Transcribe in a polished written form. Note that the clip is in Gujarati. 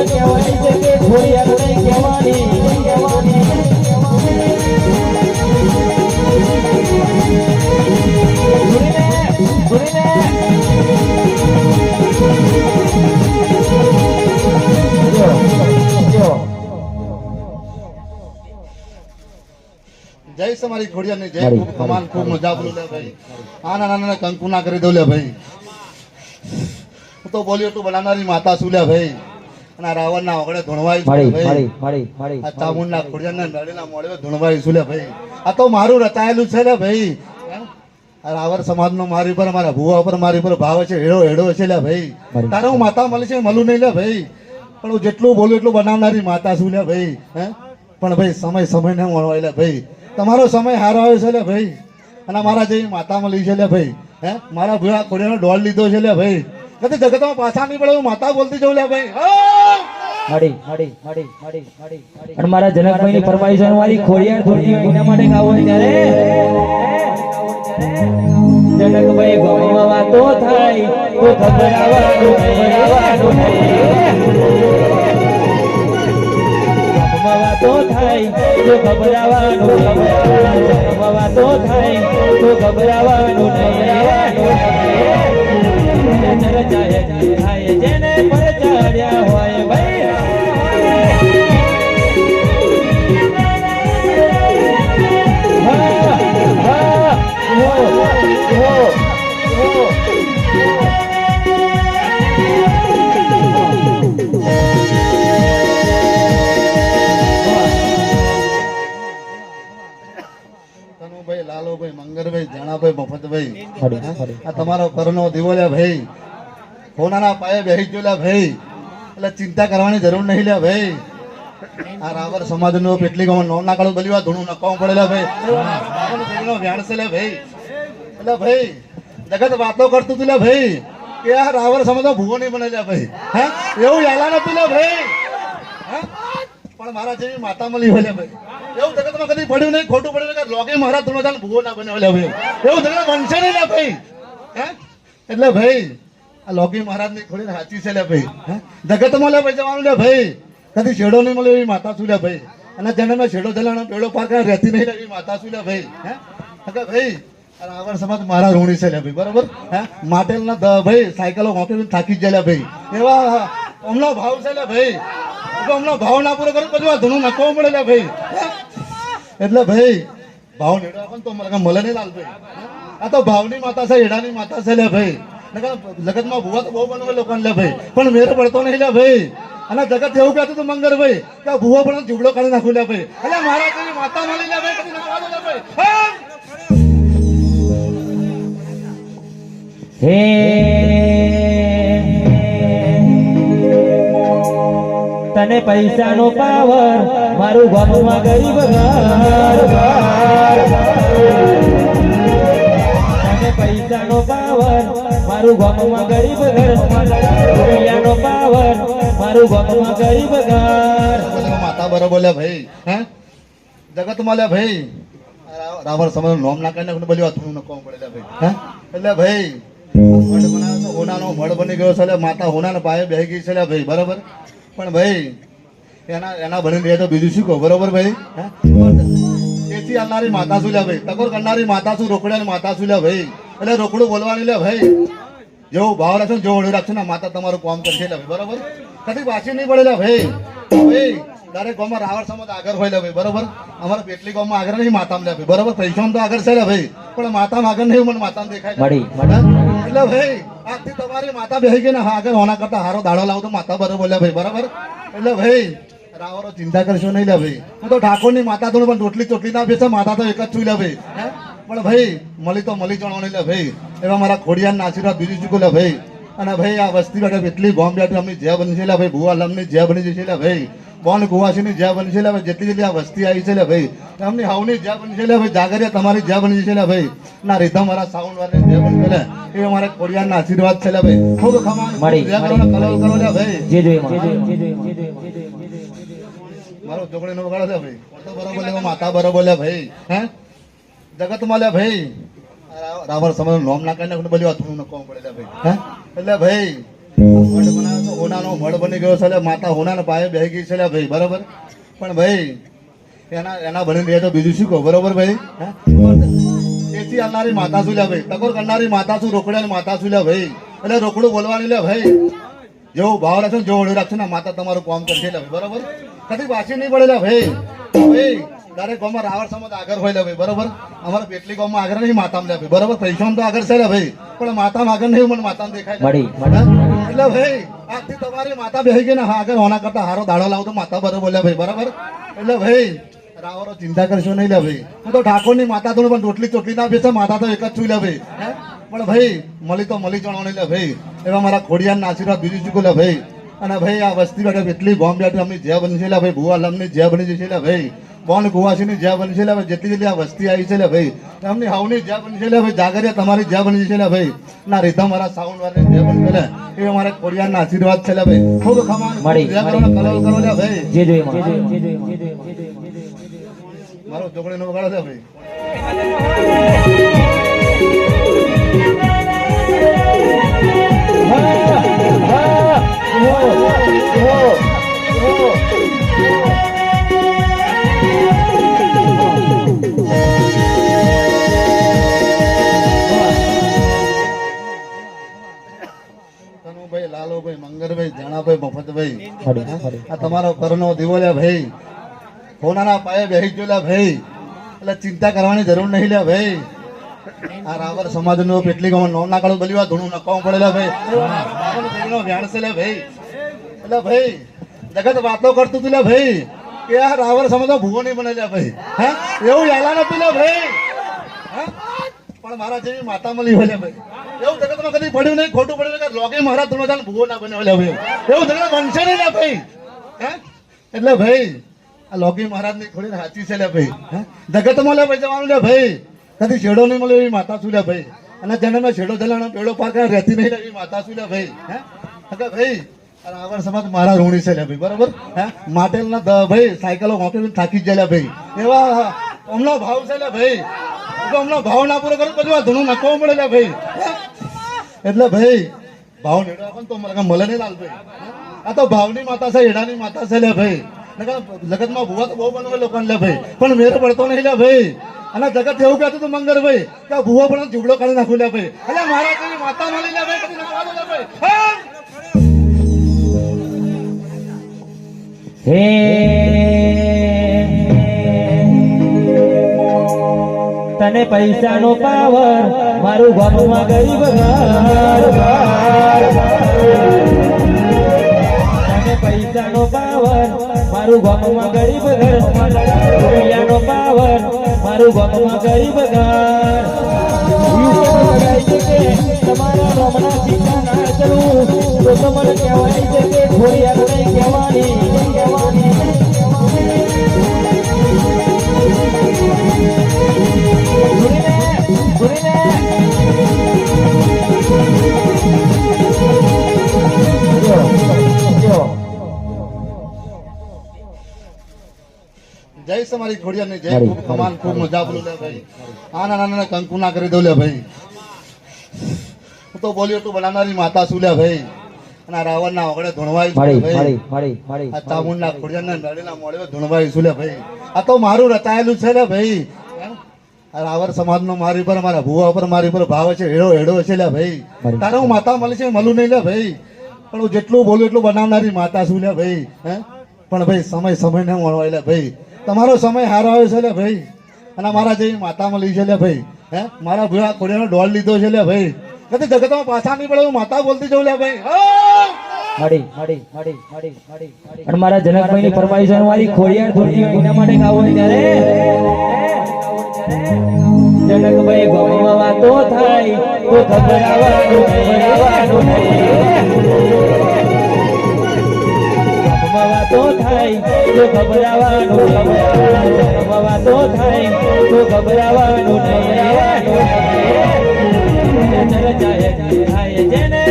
કહેવાય છે કે ખોડિયાર નહીં કહેવાની જય તમારી ખોડિયાર ની જય. ખૂબ કમાલ, ખૂબ મજા બોલું લે ભાઈ. આના નાના કંકુ ના કરી દઉં લે ભાઈ. હું તો બોલ્યો તું બનાવનારી માતા શું લે ભાઈ. અને આ રાવણ ના ઓગળે ધૂણવાઈ ભાઈ. આ ચામુંડ ના ખોડિયાર ના નળીના મોડે ધૂણવાઈ શું લે ભાઈ. આ તો મારું રચાયેલું છે લે ભાઈ. આ રાવણ સમાજ નો મારી પર, મારા ભુવા પર મારી પર ભાવ છે, હેડો હેડો છે લે ભાઈ. તારે હું માતા મળી છે મળું નહીં લે ભાઈ. પણ હું જેટલું બોલું એટલું બનાવનારી માતા શું લે ભાઈ. હે પણ ભાઈ સમય સમય ને મળવાય લે ભાઈ. તમારો સમય હારો આવ્યો છે લે ભાઈ. અને મારા જેવી માતા મળી છે લે ભાઈ. હે મારા ભુવા ખોડિયાનો ડોલ લીધો છે લે ભાઈ. કદી જગતમાં પાછા નહીં પડે હું માતા બોલતી જઉં લે ભાઈ. અને મારા જનકભાઈ ની ફરમાઈશ મારી ખોડિયાર ધૂળતી હોય એના માટે ગાવો ત્યારે જનકભાઈ ગોમાં વાતો થાય તો ખબરાવાનું વાતો થાય તો ખબરાવાનું વાતો થાય તો ખબરાવાનું થાય જેને પર ચડ્યા હોય ભાઈ. ભાઈ લાલોભાઈ, મંગરભાઈ, જાણાભાઈ, મફતભાઈ, આ તમારો કરનો દીવો લે ભાઈ. હોનાના પાયે બેસી ગયો લે ભાઈ. એટલે ચિંતા કરવાની જરૂર નહીં લે ભાઈ. આ રાવર સમાજ નો પેટલી ગામ નોમ ના કાળું બલિવા ધૂણું નકાવું પડે લે ભાઈ. વ્યાણસે લે ભાઈ. એટલે ભાઈ જગત વાતો કરતું તું લે ભાઈ કે આ રાવર સમાજ ભૂવો નહીં બને લે ભાઈ. હે એવું યાલા નતું લે ભાઈ. પણ મારા જેવી માતા મળી હોય લે ભાઈ. એવું જગતમાં કદી પડ્યું નહીં, ખોટું પડ્યું કે લોકે મારા ધૂણો ભૂવો ના બને લે ભાઈ. એવું જગત બનશે નહીં લે ભાઈ. હે એટલે ભાઈ આ લોકી મહારાજ ની ખોડી સાચી છે લે ભાઈ. જગતમાં લે ભાઈ જવાનું લે ભાઈ. કદી છેડો નહીં મળે એવી માતા શું લે ભાઈ. અને જેને મેં છેડો ચલાવવાનો પેડો પાર કરે રહેતી નહીં લે એવી માતા શું લે ભાઈ. હે ભાઈ રાવણ સમાજ મારા ઋણી છે લે ભાઈ. બરોબર. હે માટેલ ના ભાઈ સાયકલો હોકી થાકી જાય લે ભાઈ. એવા હમણો ભાવ છે લે ભાઈ. હમણો ભાવ ના પૂરો કરો પછી ધૂણું નખવો પડે લે ભાઈ. એટલે ભાઈ ભાવ નેડવા પણ તો મળે નહીં લાલ ભાઈ. આ તો ભાવની માતા છે, હેડાની માતા છે લે ભાઈ. જગતમાં ભૂવા તો બહુ બનવે લોકો લે ભાઈ, પણ મેર પડતો નહીં લે ભાઈ. અને જગત એવું કહેતું હતું મંગર ભાઈ કે ભૂવા પણ ઝૂબડો કાઢી નાખું લે ભાઈ. એટલે મારા જેવી માતા મળી લે ભાઈ. કદી નાખવા દો લે ભાઈ. હે તને પૈસાનો પાવર મારું ગામમાં ગરીબ ઘર. તને પૈસાનો પાવર મારું ગામમાં ગરીબ ઘર. રૂપિયાનો પાવર મારું ગામમાં ગરીબ ઘર. માતા બરોબર લે ભાઈ. હે જગતમાં લે ભાઈ રાવણ સમય નોમ ના કરીને બોલ્યો થોડું નકો પડે લે ભાઈ. હે એટલે ભાઈ મઢ બનાવ્યો તો હોનાનો મઢ બની ગયો છે. માતા હોનાના પાયે બેહી ગઈ છે ભાઈ. બરોબર. પણ ભાઈ એના બની રહે તો બીજું શું કહો. બરોબર ભાઈ. તેથી આવનારી માતા શું લે ભાઈ. ટકોર કરનારી માતા શું, રોકડાની માતા શું લે ભાઈ. એટલે રોકડું બોલવાની લે ભાઈ. જેવું ભાવ રાખશો જેવું ઓળું રાખશો ને માતા તમારું કામ કરશે લે ભાઈ. બરોબર. કદી પાછી નહીં પડે લે ભાઈ. ભાઈ દરેક ગામમાં રાવણ સમાજ આગળ હોય લે ભાઈ. બરોબર. અમારા પેટલી ગામમાં આગળ નહીં માતામાં લે ભાઈ. બરોબર. પૈસામાં તો આગળ છે લે ભાઈ, પણ માતામાં આગળ નહીં. મને માતામાં દેખાય એટલે ભાઈ આજથી તમારી માતા બેસી ગઈ ને આગળ હોના કરતા હારો દાડો લાવો તો માતા બરોબર લે ભાઈ. બરાબર. એટલે ભાઈ રાવરો ચિંતા કરશો નહીં લે ભાઈ. હું તો ઠાકોરની માતા તો પણ રોટલી ચોટલી ના બેસે, માતા તો એક જ છું લે ભાઈ. પણ ભાઈ મળી તો મળી જવાનું લે ભાઈ. એવા મારા ખોડિયારના આશીર્વાદ બીજું ચૂકો લે ભાઈ. અને ભાઈ આ વસ્તી બેઠા એટલી ગોમ બેઠી અમની જ્યાં બની છે લે ભાઈ. ભુવા લમની જ્યાં બની જશે લે ભાઈ. બોન કુવાસીની જ્યાં બની છે લે ભાઈ. જેટલી જેટલી આ વસ્તી આવી છે લે ભાઈ. એમની હાવની જ્યાં બની છે લે ભાઈ. જાગરિયા તમારી જ્યાં બની છે લે ભાઈ. ના રીધમ મારા સાઉન્ડ વાળા જ્યાં બની છે લે એ અમારા ખોડિયારના આશીર્વાદ છે લે ભાઈ. ખૂબ ખમાન કલર કરો લે ભાઈ. મારો ચોકડી નો વગાડો લે ભાઈ. બરોબર લે માતા બરોબર લે ભાઈ. હે જગતમાં લે ભાઈ રાવણ સમય નોમ ના કરીને બોલ્યો થોડું નકો પડે લે ભાઈ. હે એટલે ભાઈ મઢ બનાવ્યો તો હોનાનો મઢ બની ગયો છે એટલે માતા હોનાના પાયે બેહી ગઈ છે એટલે ભાઈ બરોબર. પણ ભાઈ એના બની રહે તો બીજું શું કહું બરોબર ભાઈ. એથી અલનારી માતા શું લે ભાઈ, ટકોર કરનારી માતા શું, રોકડિયાની માતા શું લે ભાઈ. એટલે રોકડું બોલવાની લે ભાઈ. જેવું ભાવ રાખશો ને જેવું ઓળખ રાખશો ને માતા તમારું કામ કરશે લે ભાઈ બરોબર. કદી પાછી નહીં પડેલા ભાઈ. ભાઈ દરેક ગામમાં રાવણ સમાજ આગળ હોય લે ભાઈ બરોબર. અમારા પેટલી ગામમાં આગળ નહીં માતામાં લે ભાઈ બરોબર. પૈસામાં તો આગળ છે લે ભાઈ, પણ માતામાં આગળ નહીં. મને માતામાં દેખાય એટલે ભાઈ આજથી તમારી માતા બેસી ગઈ ને હા આગળ હોના કરતા હારો દાડો લાવો તો માતા બરોબર લે ભાઈ બરાબર. એટલે ભાઈ રાવરો ચિંતા કરશો નહીં લે ભાઈ. હું તો ઠાકોરની માતા તો પણ રોટલી ચોટલી ના બેસે, માતા તો એક જ છું લે ભાઈ. પણ ભાઈ મળી તો મળી જવાનું લે ભાઈ. એવા મારા ખોડિયારના આશીર્વાદ બીજું ચૂકો લે ભાઈ. અને ભાઈ આ વસ્તી બેઠે એટલી બોમ્બ બેઠી અમની જ્યાં બની છે લે ભાઈ, ભુવા લમની જ્યાં બની છે લે ભાઈ, બોન કુવાસીની જ્યાં બની છે લે ભાઈ, જેટલી જેટલી આ વસ્તી આવી છે લે ભાઈ, એમની હાવની જ્યાં બની છે લે ભાઈ, જાગરિયા તમારી જ્યાં બની છે લે ભાઈ, ના રીધમ મારા સાઉન્ડ વાળની જ્યાં બની છે લે એ અમારા ખોડિયારના આશીર્વાદ છે લે ભાઈ. ખૂબ ખમાન જ્યાં કરો કરો લે ભાઈ. મારો ચોકડીનો વગાડો છે ભાઈ. કનુભાઈ, લાલુભાઈ, મંગરભાઈ, જાણાભાઈ, મફતભાઈ, આ તમારો કરનો દીવો લે ભાઈ. હોનાના પાયે બેસી ગયો લે ભાઈ. એટલે ચિંતા કરવાની જરૂર નહીં લે ભાઈ. આ રાવર સમાજ નું પેટલી ગામ નોમ ના કાઢું બલી ધૂણું નકાવું પડેલા ભાઈ. વ્યાણસે લે ભાઈ. એટલે ભાઈ જગત વાતો કરતું તું લે ભાઈ કે આ રાવર સમાજ ભૂવો નહીં બને લે ભાઈ. હા એવું યાલા નતું લે ભાઈ. પણ મારા જેવી માતા મળી હોય લે ભાઈ. એવું જગતમાં કદી પડ્યું નહીં, ખોટું પડ્યું કે લોકે મારા ધૂણો ભૂવો ના બને લે ભાઈ. એવું જગત બનશે નહીં લે ભાઈ. હા એટલે ભાઈ આ લોકી મહારાજ ની થોડી સાચી છે લે ભાઈ. જગતમાં લે ભાઈ જવાનું લે ભાઈ. કદી છેડો નહીં મળે એવી માતા શું લે ભાઈ. અને જેને મેં છેડો જલાનો પેડો પાર કરે રહેતી નહીં એવી માતા શું લે ભાઈ. ભાઈ રાવણ સમાજ મારા ઋણી છે લે ભાઈ બરોબર. માટેલના ભાઈ સાયકલો વાપરી થાકી જ જાય ભાઈ. એવા હમણાં ભાવ છે લે ભાઈ. હમણાં ભાવ ના પૂરો કરું બધું આ ધૂણું નખવું પડે લે ભાઈ. એટલે ભાઈ ભાવ નેડો આપે તો મળે નહીં લાલ ભાઈ. આ તો ભાવની માતા છે, એડાની માતા છે લે ભાઈ. જગતમાં ભૂવા તો બહુ બનવે લોકોને લે ભાઈ, પણ મેર પડતો નહીં લે ભાઈ. અને જગત એવું કહેતું હતું મંગરભાઈ કે ભૂવો પણ ઝૂગડો કાઢી નાખું લે ભાઈ. એટલે મારા જેવી માતા મળી લે ભાઈ, કદી નાખવા દો લે ભાઈ. હે તને પૈસાનો પાવર મારું ગામમાં ગરીબ ઘર. તને પૈસાનો પાવર મારું ગામમાં ગરીબ ઘર. રૂપિયાનો પાવર મારું ગામમાં ગરીબ ઘર. તમારા ગામના સિક્કા ના ચલું તો મને કહેવાય છે કે ખોડિયાર નહીં કહેવાની. જય તમારી ખોડિયાર ની જય. ખૂબ કમાન, ખૂબ મજા બોલું લે ભાઈ. આના નાના કંકુ ના કરી દઉં લે ભાઈ. હું તો બોલ્યો તું બનાવનારી માતા શું લે ભાઈ. અને આ રાવણ ના ઓગળે ધૂણવાઈ ભાઈ. આ ચામુંડ ના ખોડિયાર ના નળીના મોડે ધૂણવાઈ શું લે ભાઈ. આ તો મારું રચાયેલું છે લે ભાઈ. આ રાવર સમાજ નો મારી પર, મારા ભુવા પર મારી પર ભાવ છે, હેડો હેડો છે લે ભાઈ. તારે હું માતા મળી છે મળું નહીં લે ભાઈ. પણ હું જેટલું બોલું એટલું બનાવનારી માતા શું લે ભાઈ. પણ ભાઈ સમય સમય ને મળવાય લે ભાઈ. તમારો સમય હારો આવ્યો છે લે ભાઈ. અને મારા જેવી માતા મળી છે લે ભાઈ. મારા ભુવા ખોડિયાનો ડોલ લીધો છે લે ભાઈ. કદી જગતમાં પાછા નહીં પડે હું માતા બોલતી જઉં લે ભાઈ. અને મારા જનકભાઈ ની ફરમાઈશ મારી ખોડિયાર ધૂળતી હોય એના માટે ગાવું હોય ત્યારે જનકભાઈ ગામમાં વાતો થાય તો ગભરાવાનું વાતો થાય તો ગભરાવાનું વાતો થાય તો ગભરાવાનું નહીં. થાય જેને